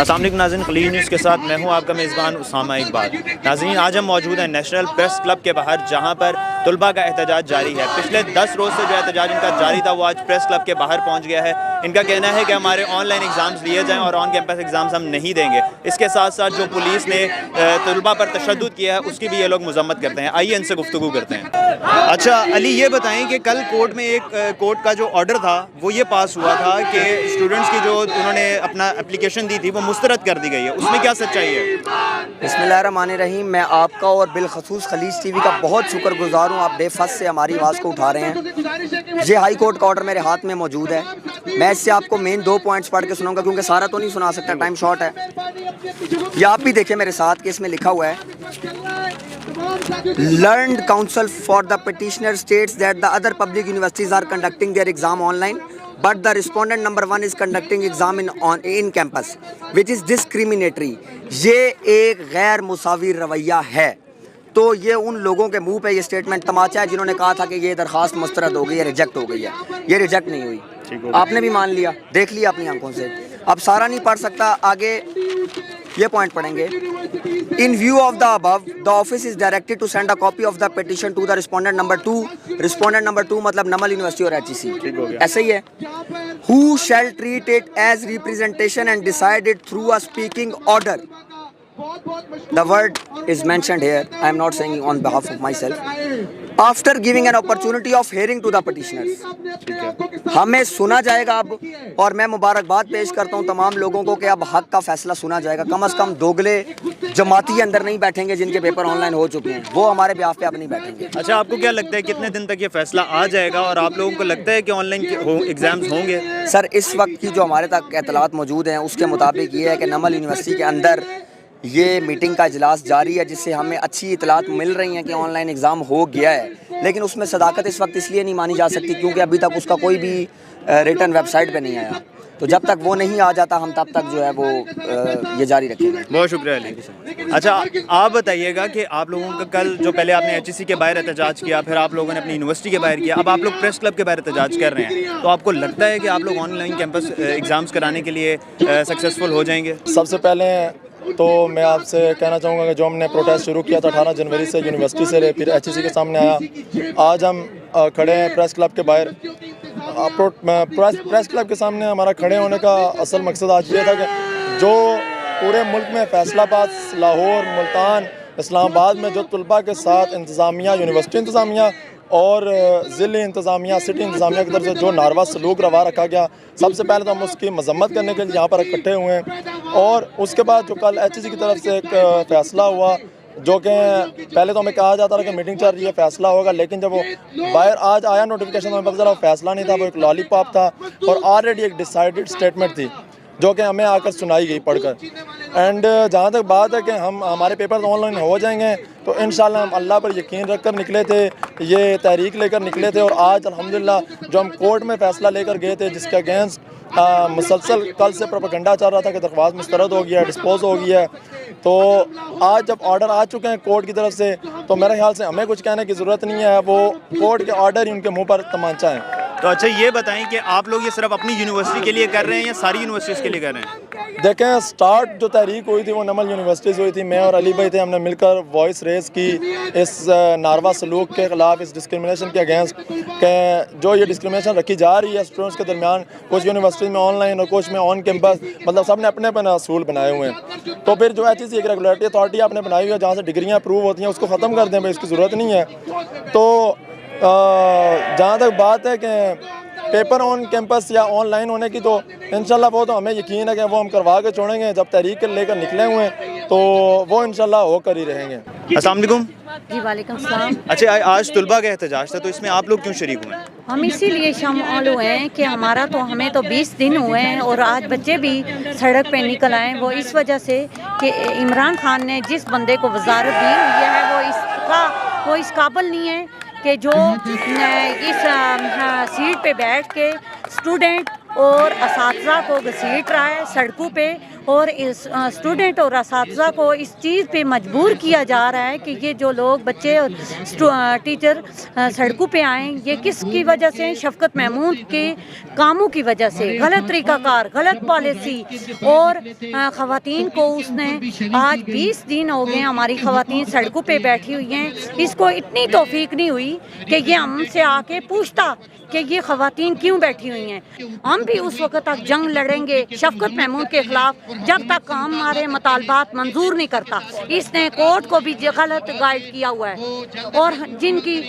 अस्सलाम वालेकुम नाज़रीन, खलील न्यूज़ के साथ मैं हूं आपका मेज़बान उसामा इकबाल। नाज़रीन, आज हम मौजूद हैं नेशनल प्रेस क्लब के बाहर, जहां पर तलबा का एहतजाज जारी है। पिछले 10 रोज़ से जो एहतजाज इनका जारी था वो आज प्रेस क्लब के बाहर पहुंच गया है। इनका कहना है कि हमारे ऑनलाइन एग्ज़ाम्स लिए जाएँ और ऑन कैंपस एग्ज़ाम्स हम नहीं देंगे। इसके साथ साथ जो पुलिस ने तलबा पर तशद्दुद किया है उसकी भी ये लोग मज़म्मत करते हैं। आइए इनसे गुफ्तगू करते हैं। अच्छा अली, ये बताएं कि कल कोर्ट में एक कोर्ट का जो ऑर्डर था वो ये पास हुआ था कि स्टूडेंट्स की जो उन्होंने अपना एप्लीकेशन दी थी वो मुस्तरद कर दी गई है, उसमें क्या सच्चाई है? बिस्मिल्लाहिर्रहमानिर्रहीम। मैं आपका और बिलखसूस खलीज टीवी का बहुत शुक्रगुजार हूँ। आप बेफस से हमारी आवाज़ को उठा रहे हैं। ये हाई कोर्ट का ऑर्डर मेरे हाथ में मौजूद है। मैं इससे आपको मेन 2 पॉइंट्स पढ़ के सुनाऊंगा क्योंकि सारा तो नहीं सुना सकता, टाइम शॉर्ट है। ये आप भी देखें मेरे साथ कि इसमें लिखा हुआ है, Learned Counsel for the petitioner states that the other public universities are conducting their exam online, but the respondent number 1 is conducting exam in campus, which is discriminatory. ये एक गैर मुसावी रवैया है। तो ये उन लोगों के मुंह पे ये स्टेटमेंट तमाचा है जिन्होंने कहा था कि ये दरखास्त मुस्तरद हो गई है, रिजेक्ट हो गई है। ये रिजेक्ट नहीं हुई, आपने भी मान लिया, देख लिया अपनी आंखों से। अब सारा नहीं पढ़ सकता, आगे ये पॉइंट पढ़ेंगे। In view of the above, the office is directed to send a copy of the petition to the respondent number 2. Respondent number 2 मतलब नमल यूनिवर्सिटी और HEC, ऐसे ही है। Who shall treat it as representation and decide it through a speaking order. The word is mentioned here. I am not saying on behalf of myself. After giving an opportunity of hearing to the petitioners. हमें सुना जाएगा अब, और मैं मुबारकबाद पेश करता हूँ तमाम लोगों को कि अब हक का फैसला सुना जाएगा। कम से कम दोगले जमाती अंदर नहीं बैठेंगे जिनके पेपर ऑनलाइन हो चुके हैं, वो हमारे ब्याह पे अब नहीं बैठेंगे। अच्छा, आपको क्या लगता है कितने दिन तक ये फैसला आ जाएगा और आप लोगों को लगता है कि ऑनलाइन एग्जाम्स होंगे? सर, इस वक्त की जो हमारे तक इत्तलात मौजूद हैं उसके मुताबिक ये है कि नमल यूनिवर्सिटी के अंदर ये मीटिंग का इजलास जारी है, जिससे हमें अच्छी इतलात मिल रही हैं कि ऑनलाइन एग्ज़ाम हो गया है। लेकिन उसमें सदाकत इस वक्त इसलिए नहीं मानी जा सकती क्योंकि अभी तक उसका कोई भी रिटर्न वेबसाइट पे नहीं आया। तो जब तक वो नहीं आ जाता हम तब तक जो है वो ये जारी रखेंगे। बहुत शुक्रिया अली। अच्छा, आप बताइएगा कि आप लोगों का कल जो पहले आपने HEC के बाहर एहतजाज किया, फिर आप लोगों ने अपनी यूनिवर्सिटी के बाहर किया, अब आप लोग प्रेस क्लब के बाहर एहतजाज कर रहे हैं, तो आपको लगता है कि आप लोग ऑनलाइन कैंपस एग्ज़ाम्स कराने के लिए सक्सेसफुल हो जाएंगे? सबसे पहले तो मैं आपसे कहना चाहूँगा कि जो हमने प्रोटेस्ट शुरू किया था 18 जनवरी से यूनिवर्सिटी से, फिर HEC के सामने आया, आज हम खड़े हैं प्रेस क्लब के बाहर। प्रेस क्लब के सामने हमारा खड़े होने का असल मकसद आज ये था कि जो पूरे मुल्क में फैसलाबाद, लाहौर, मुल्तान, इस्लामाबाद में जो तलबा के साथ इंतज़ामिया, यूनिवर्सिटी इंतज़ामिया और ज़िले इंतज़ामिया, सिटी इंतज़ामिया की तरफ से जो नारवा सलूक रवा रखा गया, सबसे पहले तो हम उसकी मजम्मत करने के लिए यहाँ पर इकट्ठे हुए हैं। और उसके बाद जो कल HEC की तरफ से एक फ़ैसला हुआ, जो कि पहले तो हमें कहा जाता था कि मीटिंग चल रही है, फ़ैसला होगा, लेकिन जब वो बाहर आज आया नोटिफिकेशन में पता चला वो फ़ैसला नहीं था, वो एक लॉलीपॉप था और ऑलरेडी एक डिसाइडेड स्टेटमेंट थी जो कि हमें आकर सुनाई गई पढ़कर। एंड जहाँ तक बात है कि हमारे पेपर ऑनलाइन हो जाएंगे, तो इंशाल्लाह हम अल्लाह पर यकीन रख कर निकले थे, ये तहरीक लेकर निकले थे, और आज अल्हम्दुलिल्लाह जो हम कोर्ट में फ़ैसला लेकर गए थे जिसके अगेंस्ट मुसलसल कल से प्रोपेगेंडा चल रहा था कि दरख्वास्त मुस्तरद हो गया है, डिस्पोज हो गया है, तो आज जब ऑर्डर आ चुके हैं कोर्ट की तरफ से, तो मेरे ख्याल से हमें कुछ कहने की ज़रूरत नहीं है, वो कोर्ट के ऑर्डर ही उनके मुँह पर तमाचा है। तो अच्छा, ये बताएं कि आप लोग ये सिर्फ अपनी यूनिवर्सिटी के लिए कर रहे हैं या सारी यूनिवर्सिटीज़ के लिए कर रहे हैं? देखें, स्टार्ट जो तहरीक हुई थी वो नमल यूनिवर्सिटी से हुई थी। मैं और अली भाई थे, हमने मिलकर वॉइस रेस की इस नारवा सलूक के ख़िलाफ़, इस डिस्क्रिमिनेशन के अगेंस्ट, कि जो ये डिस्क्रिमिनेशन रखी जा रही है स्टूडेंट्स के दरमियान, कुछ यूनिवर्सिटी में ऑनलाइन और कुछ में ऑन कैंपस, मतलब सब ने अपने अपने असूल बनाए हुए हैं। तो फिर जो HEC एक रेगुलेटरी अथॉरिटी आपने बनाई हुई है जहाँ से डिग्रियाँ अप्रूव होती हैं, उसको ख़त्म कर दें भाई, इसकी ज़रूरत नहीं है। तो जहाँ तक बात है कि पेपर ऑन कैंपस या ऑनलाइन होने की, तो इंशाल्लाह वो तो हमें यकीन है कि वो हम करवा के छोड़ेंगे। जब तहरीक लेकर निकले हुए हैं तो वो इंशाल्लाह होकर ही रहेंगे। अस्सलाम वालेकुम। जी वालेकुम सलाम। अच्छा, आज तलबा का एहतजाज था, तो इसमें आप लोग क्यों शरीक हुए? हम इसीलिए शामिल हुए हैं कि हमें तो 20 दिन हुए हैं और आज बच्चे भी सड़क पे निकल आए। वो इस वजह से कि इमरान खान ने जिस बंदे को वजारत दी हुई है वो इस काबिल नहीं है कि जो इस सीट पे बैठ के स्टूडेंट और असातिज़ा को घसीट रहा है सड़कों पे, और इस स्टूडेंट और असातिज़ा को इस चीज़ पे मजबूर किया जा रहा है कि ये जो लोग बच्चे और टीचर सड़कों पे आएँ, ये किसकी वजह से? शफकत महमूद के कामों की वजह से, गलत तरीक़ाकार, गलत पॉलिसी। और ख़वातीन को उसने आज 20 दिन हो गए हमारी ख़वातीन सड़कों पे बैठी हुई हैं। इसको इतनी तौफीक नहीं हुई कि ये हमसे आके पूछता कि ये ख़वातीन क्यों बैठी हुई हैं। हम भी उस वक्त तक जंग लड़ेंगे शफकत महमूद के ख़िलाफ़ जब तक हमारे मुतालबात मंजूर नहीं करता। इसने कोर्ट को भी गलत गाइड किया हुआ है और जिनकी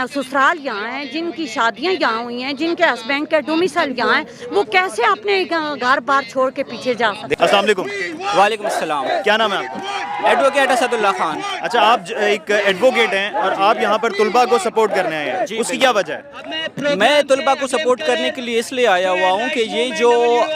ससुराल यहाँ हैं, जिनकी शादियाँ यहाँ हुई हैं, जिनके हस्बैंड के डोमिसाइल यहाँ हैं, वो कैसे अपने घर बार छोड़ के पीछे जा सकते? अस्सलाम वालेकुम। वालेकुम अस्सलाम। क्या नाम है आपका? एडवोकेट असदुल्ला खान। अच्छा, आप एक एडवोकेट हैं और आप यहाँ पर तुलबा को सपोर्ट करने आए हैं, उसकी क्या वजह है? मैं तुलबा को सपोर्ट करने के लिए इसलिए आया हुआ हूँ कि ये जो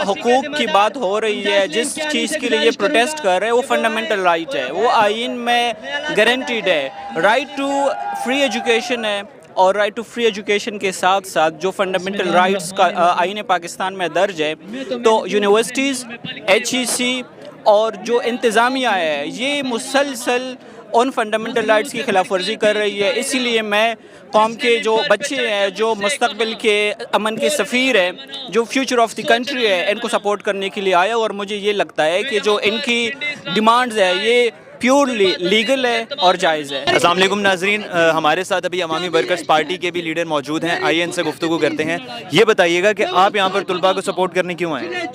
हुकूक की बात हो रही है, जिस चीज़ के लिए ये प्रोटेस्ट कर रहे हैं, वो फंडामेंटल राइट है, वो आइन में गारंटीड है। राइट टू फ्री एजुकेशन है और राइट टू फ्री एजुकेशन के साथ साथ जो फंडामेंटल राइट्स का आइन पाकिस्तान में दर्ज है, तो यूनिवर्सिटीज़, HEC और जो इंतज़ामिया है, ये मुसलसल उन फंडामेंटल राइट्स की खिलाफ वर्जी कर रही है। इसीलिए मैं कौम के जो बच्चे हैं, जो मुस्तकबिल के अमन के सफ़ीर हैं, जो फ्यूचर ऑफ द कंट्री है, इनको सपोर्ट करने के लिए आया। और मुझे ये लगता है कि जो इनकी डिमांड्स है ये प्योरली लीगल है और जायज़ है। अस्सलाम वालेकुम नाज़रीन, हमारे साथ अभी अवामी वर्कर्स पार्टी के भी लीडर मौजूद हैं, आइए इनसे गुफ्तगू करते हैं। ये बताइएगा कि आप यहाँ पर तुलबा को सपोर्ट करने क्यों आए?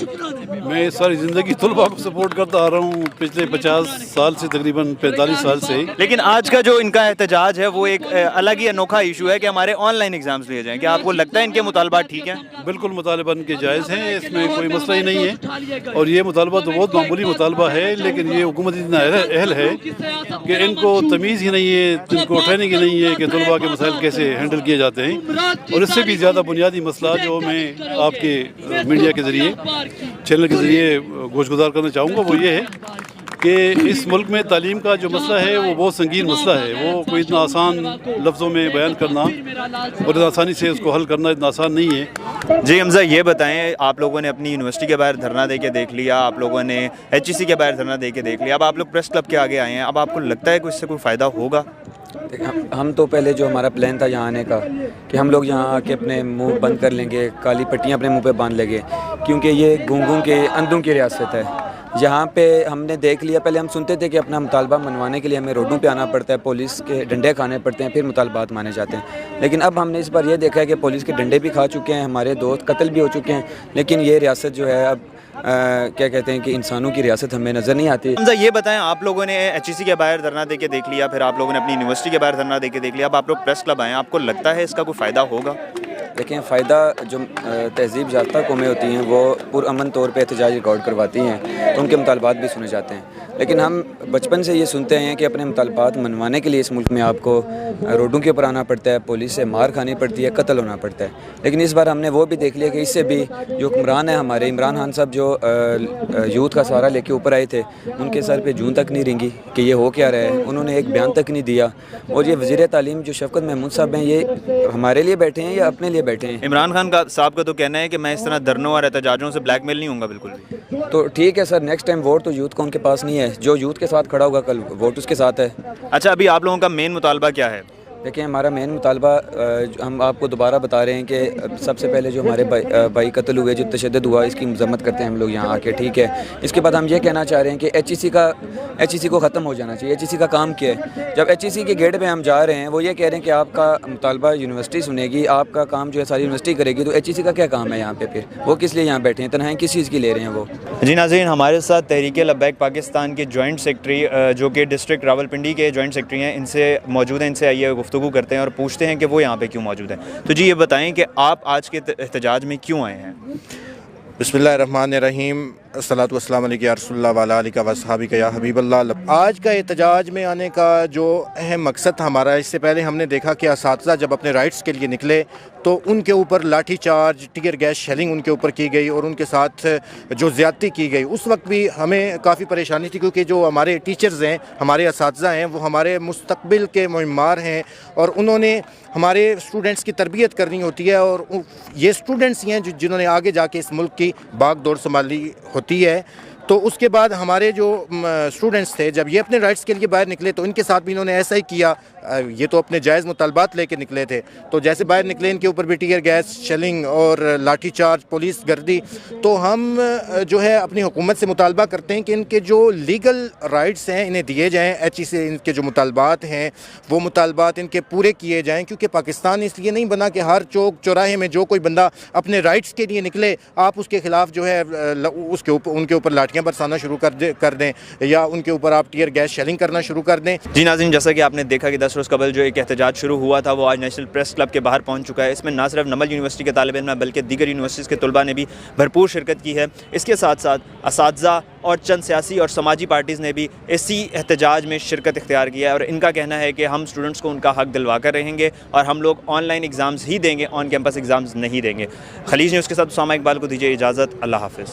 मैं सारी ज़िंदगी तुलबा को सपोर्ट करता आ रहा हूँ, पिछले 50 साल से, तकरीबन 45 साल से। लेकिन आज का जो इनका एहतजाज है वो एक अलग ही अनोखा इशू है कि हमारे ऑनलाइन एग्जाम्स लिए जाएँ। क्या आपको लगता है इनके मुतालबात ठीक हैं? बिल्कुल मुतालबा इनके जायज़ हैं, इसमें कोई मसला ही नहीं है। और ये मुतालबा तो बहुत मामूली मुतालबा है, लेकिन ये हुकूमत इतना अहल है कि इनको तमीज़ ही नहीं है, इनको ट्रेनिंग ही नहीं है कि तलबा के मसाइल कैसे हैंडल किए जाते हैं। और इससे भी ज़्यादा बुनियादी मसला जो मैं आपके मीडिया के ज़रिए, चैनल के ज़रिए गोशगुजार करना चाहूँगा, वो ये है कि इस मुल्क में तालीम का जो मसला है वो बहुत संगीन मसला है। वो कोई इतना आसान लफ्ज़ों में बयान करना और इतना आसानी से उसको हल करना इतना आसान नहीं है। जी हमजा, ये बताएं, आप लोगों ने अपनी यूनिवर्सिटी के बाहर धरना दे के देख लिया, आप लोगों ने HEC के बाहर धरना दे के देख लिया, अब आप लोग प्रेस क्लब के आगे आए हैं, अब आपको लगता है कि इससे कोई फ़ायदा होगा? हम तो पहले जो हमारा प्लान था यहाँ आने का कि हम लोग यहाँ आके अपने मुंह बंद कर लेंगे, काली पट्टियाँ अपने मुंह पे बांध लेंगे, क्योंकि ये गूंगों के अंधों की रियासत है। यहाँ पे हमने देख लिया, पहले हम सुनते थे कि अपना मुतालबा मनवाने के लिए हमें रोडों पे आना पड़ता है, पुलिस के डंडे खाने पड़ते हैं, फिर मुतालबात माने जाते हैं। लेकिन अब हमने इस बार ये देखा है कि पुलिस के डंडे भी खा चुके हैं, हमारे दोस्त कत्ल भी हो चुके हैं, लेकिन ये रियासत जो है अब क्या कहते हैं कि इंसानों की रियासत हमें नज़र नहीं आती। हमजा, ये बताएं, आप लोगों ने HEC के बाहर धरना दे के देख लिया, फिर आप लोगों ने अपनी यूनिवर्सिटी के बाहर धरना दे के देख लिया, अब आप लोग प्रेस क्लब आए हैं, आपको लगता है इसका कोई फ़ायदा होगा? देखें, फ़ायदा जो तहज़ीब याफ्ता कौमें होती हैं वो पुरअमन तौर पे एहतजाज रिकॉर्ड करवाती हैं, तो उनके मुतालबात भी सुने जाते हैं। लेकिन हम बचपन से ये सुनते हैं कि अपने मुतालबात मनवाने के लिए इस मुल्क में आपको रोडों के ऊपर आना पड़ता है, पुलिस से मार खानी पड़ती है, कत्ल होना पड़ता है। लेकिन इस बार हमने वो भी देख लिया कि इससे भी जो हुक्मरान है हमारे, इमरान खान साहब जो यूथ का सहारा लेके ऊपर आए थे, उनके सर पे जून तक नहीं रेंगी कि ये हो क्या रहा है, उन्होंने एक बयान तक नहीं दिया। और ये वज़ीर तालीम जो शफकत महमूद साहब हैं, ये हमारे लिए बैठे हैं या अपने लिए बैठे हैं? इमरान खान साहब का तो कहना है कि मैं इस तरह धरनों और एहतजाजों से ब्लैकमेल नहीं होऊंगा बिल्कुल भी। तो ठीक है सर, नेक्स्ट टाइम वोट तो यूथ को उनके पास नहीं है, जो यूथ के साथ खड़ा होगा कल वोट उसके साथ है। अच्छा, अभी आप लोगों का मेन मुतालबा क्या है? देखिए, हमारा मेन मुतालबा हम आपको दोबारा बता रहे हैं कि सबसे पहले जो हमारे भाई कत्ल हुए, जो तशद्दुद हुआ, इसकी मजम्मत करते हैं हम लोग यहाँ आके, ठीक है। इसके बाद हम ये कहना चाह रहे हैं कि HEC को ख़त्म हो जाना चाहिए। HEC का काम क्या है? जब HEC के गेट पे हम जा रहे हैं, वो ये कह रहे हैं कि आपका मुतालबा यूनिवर्सिटी सुनेगी, आपका काम जो है सारी यूनिवर्सिटी करेगी, तो HEC का क्या काम है यहाँ पे? फिर वो किस लिए यहाँ बैठे हैं? तनहाई किस चीज़ की ले रहे हैं वो? जी नाज़रीन, हमारे साथ तहरीक लब्बैक पाकिस्तान के जॉइंट सेक्रेटरी, जो कि डिस्ट्रिक्ट रावलपिंडी के जॉइंट सेक्रेटरी हैं, इनसे मौजूद हैं, इनसे आइए गुफ्तगू करते हैं और पूछते हैं कि वो यहाँ पे क्यों मौजूद हैं। तो जी ये बताएं कि आप आज के एहतजाज में क्यों आए हैं? बिस्मिल्लाहिर्रहमानिर्रहीम, अस्सलातु वस्सलामु अलैका या रसूलुल्लाह व अला आलिका व अस्हाबिका या हबीबल्लाह। आज का एहतजाज में आने का जो अहम मकसद था हमारा, इससे पहले हमने देखा कि असातिज़ा जब अपने राइट्स के लिए निकले तो उनके ऊपर लाठी चार्ज, टियर गैस शेलिंग उनके ऊपर की गई और उनके साथ जो ज़्यादती की गई, उस वक्त भी हमें काफ़ी परेशानी थी, क्योंकि जो हमारे टीचर्स हैं, हमारे असातिज़ा हैं, वो हमारे मुस्तकबिल के मुहिम्मार हैं और उन्होंने हमारे स्टूडेंट्स की तरबियत करनी होती है और ये स्टूडेंट्स ही हैं जिन्होंने आगे जाके इस मुल्क की बागडोर संभाली होती होती है। तो उसके बाद हमारे जो स्टूडेंट्स थे, जब ये अपने राइट्स के लिए बाहर निकले तो इनके साथ भी इन्होंने ऐसा ही किया। ये तो अपने जायज़ मुतालबात लेके निकले थे, तो जैसे बाहर निकले इनके ऊपर भी टीयर गैस, शेलिंग और लाठी चार्ज, पुलिस गर्दी। तो हम जो है अपनी हुकूमत से मुतालबा करते हैं कि इनके जो लीगल राइट्स हैं इन्हें दिए जाएँ। HE से इनके जो मुतालबात हैं वो मुतालबात इनके पूरे किए जाएँ, क्योंकि पाकिस्तान इसलिए नहीं बना कि हर चौक चौराहे में जो कोई बंदा अपने राइट्स के लिए निकले आप उसके ख़िलाफ़ जो है उसके ऊपर उनके ऊपर लाठियाँ बरसाना शुरू कर दें या उनके ऊपर आप टीयर गैस शेलिंग करना शुरू कर दें। जी नाज़रीन, जैसा कि आपने देखा कि 10 रोज़ कबल जो एक एहतजाज शुरू हुआ था वो आज नेशनल प्रेस क्लब के बाहर पहुंच चुका है। इसमें ना सिर्फ नमल यूनिवर्सिटी के तालिब इल्म बल्कि दीगर यूनिवर्सिटीज़ के तलबा ने भी भरपूर शिरकत की है। इसके साथ साथ असातिज़ा और चंद सियासी और समाजी पार्टीज़ ने भी इसी एहतजाज में शिरकत इख्तियार किया है और इनका कहना है कि हम स्टूडेंट्स को उनका हक दिलवा कर रहेंगे और हम लोग ऑनलाइन एग्ज़ाम्स ही देंगे, ऑन कैंपस एग्ज़ाम्स नहीं देंगे। खलीज न्यूज़ के साथ उसामा इकबाल को दीजिए इजाज़त। अल्लाह हाफ़िज़।